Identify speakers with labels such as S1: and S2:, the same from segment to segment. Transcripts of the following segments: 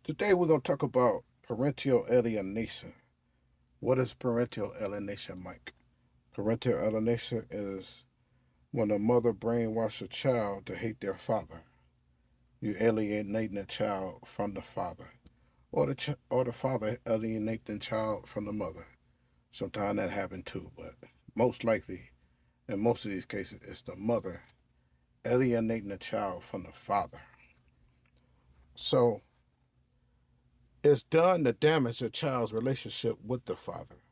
S1: Today we're going to talk about parental alienation. What is parental alienation, Mike? Parental alienation is when a mother brainwashes a child to hate their father. You alienating the child from the father, or the father alienating the child from the mother. Sometimes that happens too, but most likely, in most of these cases, it's the mother alienating the child from the father. So it's done to damage the child's relationship with the father.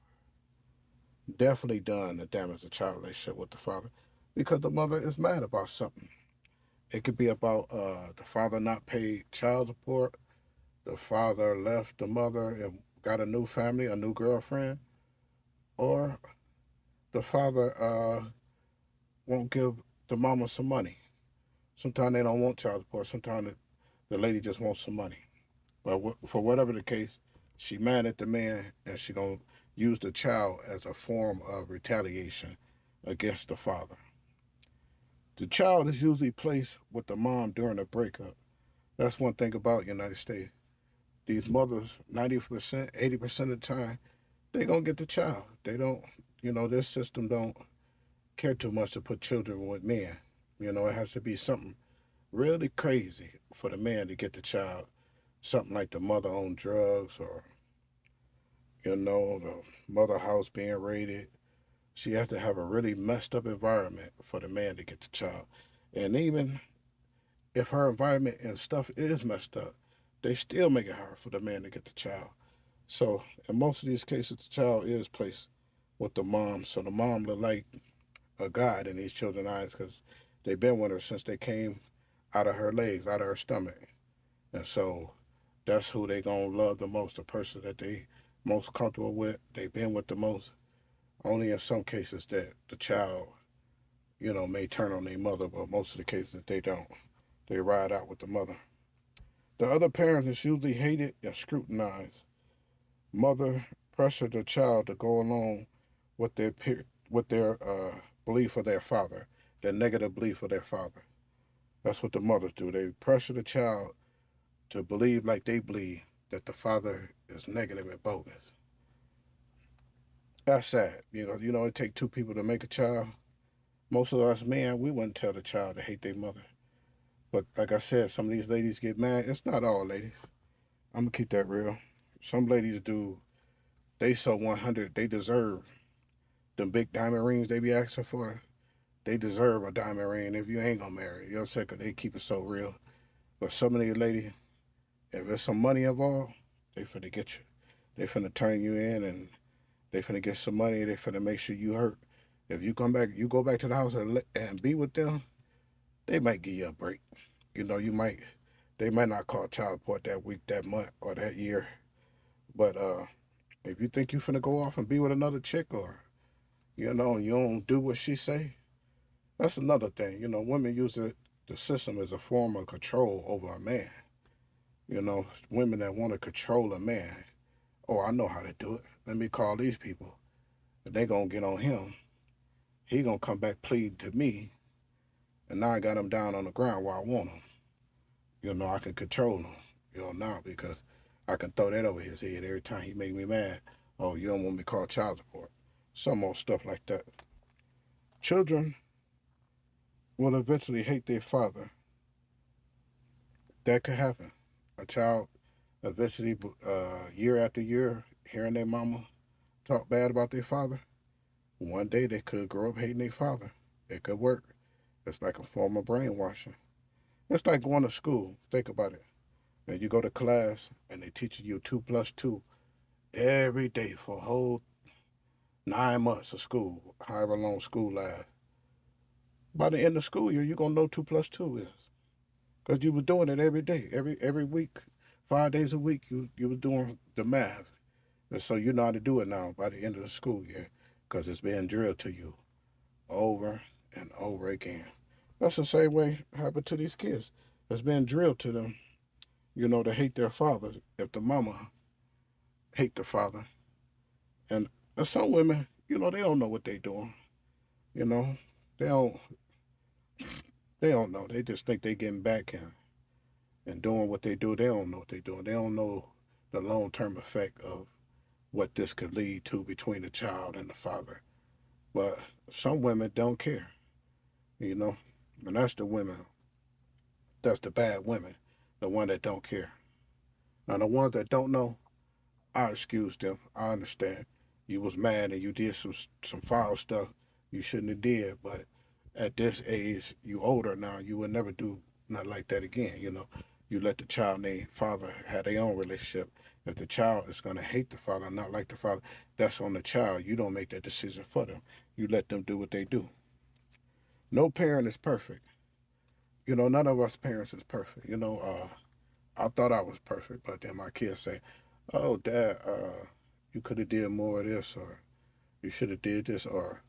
S1: Definitely done to damage the child relationship with the father because the mother is mad about something. It could be about the father not paid child support, the father left the mother and got a new family, a new girlfriend, or the father won't give the mama some money. Sometimes they don't want child support. Sometimes the lady just wants some money. But for whatever the case, she mad at the man and she gonna use the child as a form of retaliation against the father. The child is usually placed with the mom during a breakup. That's one thing about United States. These mothers, 90%, 80% of the time, they gonna get the child. They don't, this system don't care too much to put children with men. It has to be something really crazy for the man to get the child. Something like the mother on drugs or, the mother house being raided. She has to have a really messed up environment for the man to get the child. And even if her environment and stuff is messed up, they still make it hard for the man to get the child. So in most of these cases, the child is placed with the mom. So the mom look like a god in these children's eyes because they've been with her since they came out of her legs, out of her stomach. And so that's who they gonna love the most, the person that they most comfortable with, they've been with the most. Only in some cases that the child, may turn on their mother, but most of the cases they don't. They ride out with the mother. The other parent is usually hated and scrutinized. Mother pressured the child to go along with their belief of their father, their negative belief of their father. That's what the mothers do. They pressure the child to believe like they believe that the father is negative and bogus. That's sad. It takes two people to make a child. Most of us men, we wouldn't tell the child to hate their mother. But like I said, some of these ladies get mad. It's not all ladies. I'm gonna keep that real. Some ladies do. They so 100. They deserve them big diamond rings they be asking for. They deserve a diamond ring if you ain't gonna marry. You know what I'm saying? 'Cause they keep it so real. But some of these ladies, if there's some money involved, they finna get you. They finna turn you in and they finna get some money. They finna make sure you hurt. If you come back, you go back to the house and be with them, they might give you a break. You might, they might not call child support that week, that month, or that year. But if you think you finna go off and be with another chick, or you don't do what she say, that's another thing. Women use the system as a form of control over a man. Women that want to control a man. Oh, I know how to do it. Let me call these people. They gonna get on him. He gonna come back pleading to me, and now I got him down on the ground where I want him. I can control him. Now because I can throw that over his head every time he make me mad. Oh, you don't want me to call child support. Some more stuff like that. Children will eventually hate their father. That could happen. A child eventually, year after year, hearing their mama talk bad about their father, one day they could grow up hating their father. It could work. It's like a form of brainwashing. It's like going to school. Think about it. And you go to class and they teaching you 2 plus 2 every day for a whole 9 months of school, however long school lasts. By the end of school year, you're gonna know 2 plus 2 is. Because you were doing it every day, every week, 5 days a week, you was doing the math. And so you know how to do it now by the end of the school year. Because it's being drilled to you over and over again. That's the same way it happened to these kids. It's been drilled to them, to hate their father if the mama hate the father. And some women, they don't know what they doing. You know, they don't they don't know. They just think they getting back and and doing what they do, they don't know what they're doing. They don't know the long term effect of what this could lead to between the child and the father. But some women don't care, you know, and that's the women, that's the bad women, the one that don't care. Now the ones that don't know, I excuse them. I understand. You was mad and you did some foul stuff you shouldn't have did, but at this age, you older now, you would never do nothing like that again. You let the child and their father have their own relationship. If the child is gonna hate the father, not like the father, that's on the child. You don't make that decision for them. You let them do what they do. No parent is perfect. None of us parents is perfect. I thought I was perfect, but then my kids say, "Oh, Dad, you could have did more of this, or you should have did this, or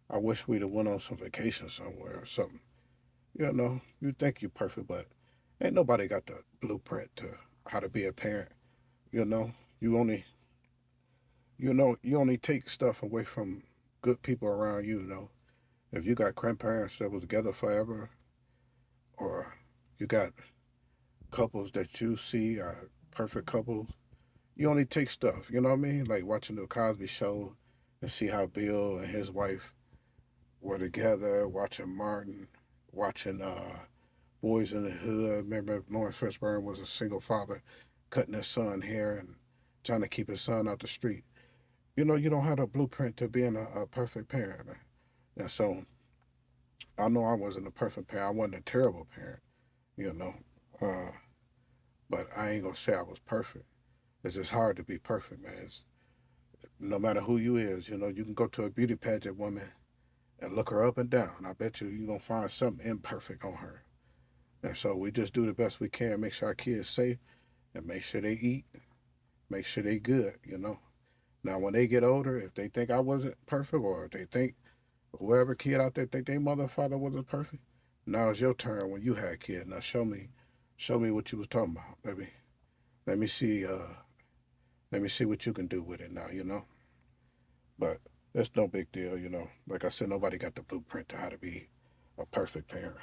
S1: I wish we'd have went on some vacation somewhere or something." You think you're perfect, but ain't nobody got the blueprint to how to be a parent. You know, you only you only take stuff away from good people around you. If you got grandparents that was together forever, or you got couples that you see are perfect couples, you only take stuff. You know what I mean? Like watching the Cosby Show and see how Bill and his wife were together, watching Martin, watching Boys in the Hood. Remember, Lawrence Fishburne was a single father, cutting his son hair and trying to keep his son out the street. You don't have a blueprint to being a perfect parent, man. And so I know I wasn't a perfect parent. I wasn't a terrible parent, you know. Uh, but I ain't gonna say I was perfect. It's just hard to be perfect, man. No matter who you is, you can go to a beauty pageant woman and look her up and down. I bet you're gonna find something imperfect on her. And so we just do the best we can, make sure our kids safe and make sure they eat, make sure they good. Now when they get older, if they think I wasn't perfect or if they think whoever kid out there think their mother or father wasn't perfect, now it's your turn when you had kids. Now show me what you was talking about, baby. Let me see, let me see what you can do with it now. But it's no big deal. Like I said, nobody got the blueprint to how to be a perfect parent.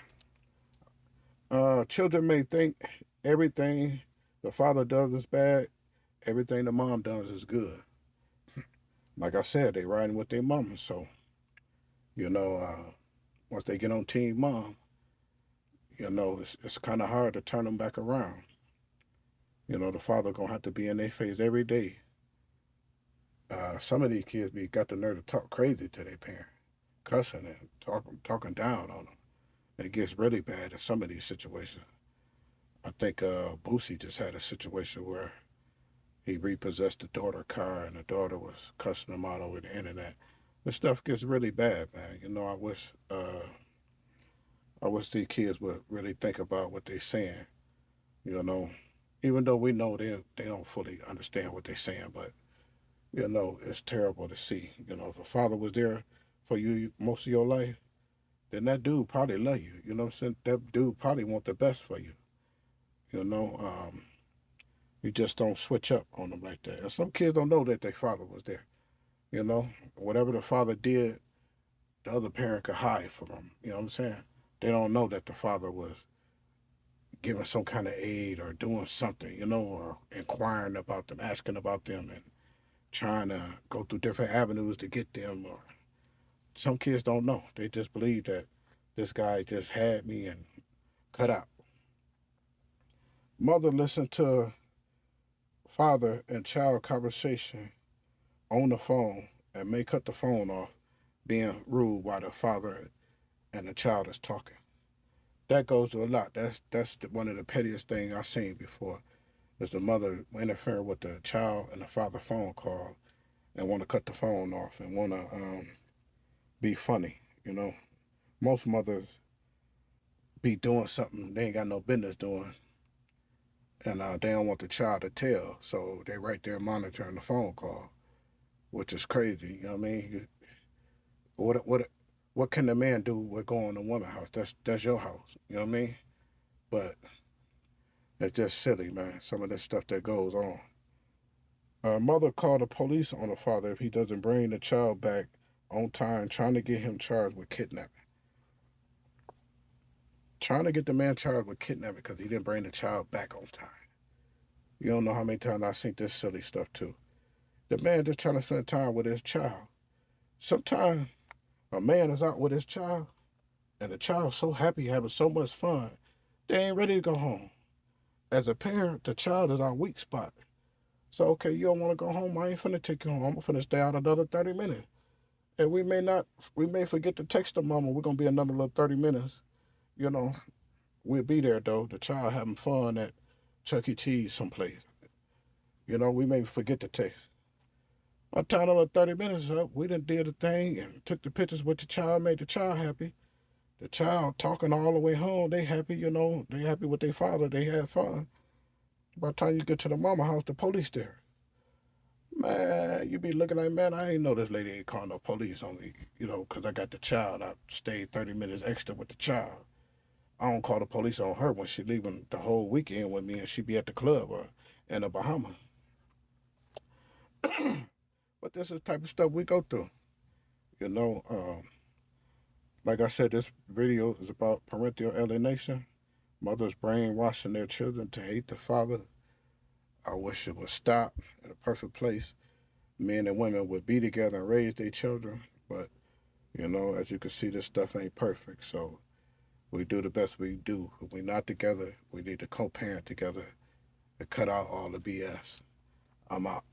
S1: Children may think everything the father does is bad, everything the mom does is good. Like I said, they riding with their mama, so you know, once they get on team mom, it's kind of hard to turn them back around. The father gonna have to be in their face every day. Some of these kids got the nerve to talk crazy to their parent, cussing and talking down on them. It gets really bad in some of these situations. I think Boosie just had a situation where he repossessed the daughter car and the daughter was cussing him out over the internet. This stuff gets really bad, man. I wish these kids would really think about what they're saying. You know, Even though we know they don't fully understand what they're saying, but it's terrible to see. If a father was there for you most of your life, then that dude probably love you. You know what I'm saying? That dude probably want the best for you. You know, you just don't switch up on them like that. And some kids don't know that their father was there. You know, Whatever the father did, the other parent could hide from them. You know what I'm saying? They don't know that the father was giving some kind of aid or doing something, or inquiring about them, asking about them, and trying to go through different avenues to get them. Or some kids don't know. They just believe that this guy just had me and cut out. Mother listened to father and child conversation on the phone and may cut the phone off, being rude while the father and the child is talking. That goes to a lot. That's one of the pettiest things I've seen before. Is the mother interfering with the child and the father phone call and want to cut the phone off and want to be funny. Most mothers be doing something they ain't got no business doing, and they don't want the child to tell, so they right there monitoring the phone call, which is crazy. You know what I mean? What can the man do with going to woman's house? That's your house. You know what I mean? But it's just silly, man. Some of this stuff that goes on. Mother called the police on the father if he doesn't bring the child back on time, trying to get him charged with kidnapping. trying to get the man charged with kidnapping because he didn't bring the child back on time. You don't know how many times I've seen this silly stuff too. The man just trying to spend time with his child. Sometimes a man is out with his child and the child's so happy having so much fun, they ain't ready to go home. As a parent, the child is our weak spot. So okay, you don't want to go home, I ain't finna take you home. I'm finna stay out another 30 minutes. And we may forget to text the mama, we're gonna be another little 30 minutes. You know, we'll be there though, the child having fun at Chuck E. Cheese someplace. We may forget to text. By the time another 30 minutes up, we done did the thing and took the pictures with the child, made the child happy. The child talking all the way home, they happy, they happy with their father, they had fun. By the time you get to the mama house, the police there. Man, you be looking like, man, I ain't know this lady ain't calling no police on me, 'cause I got the child. I stayed 30 minutes extra with the child. I don't call the police on her when she leaving the whole weekend with me and she be at the club or in the Bahamas. But this is the type of stuff we go through. You know, like I said, this video is about parental alienation. Mothers brainwashing their children to hate the father. I wish it would stop in a perfect place. Men and women would be together and raise their children. But, as you can see, this stuff ain't perfect. So we do the best we do. If we're not together, we need to co parent together and cut out all the BS. I'm out.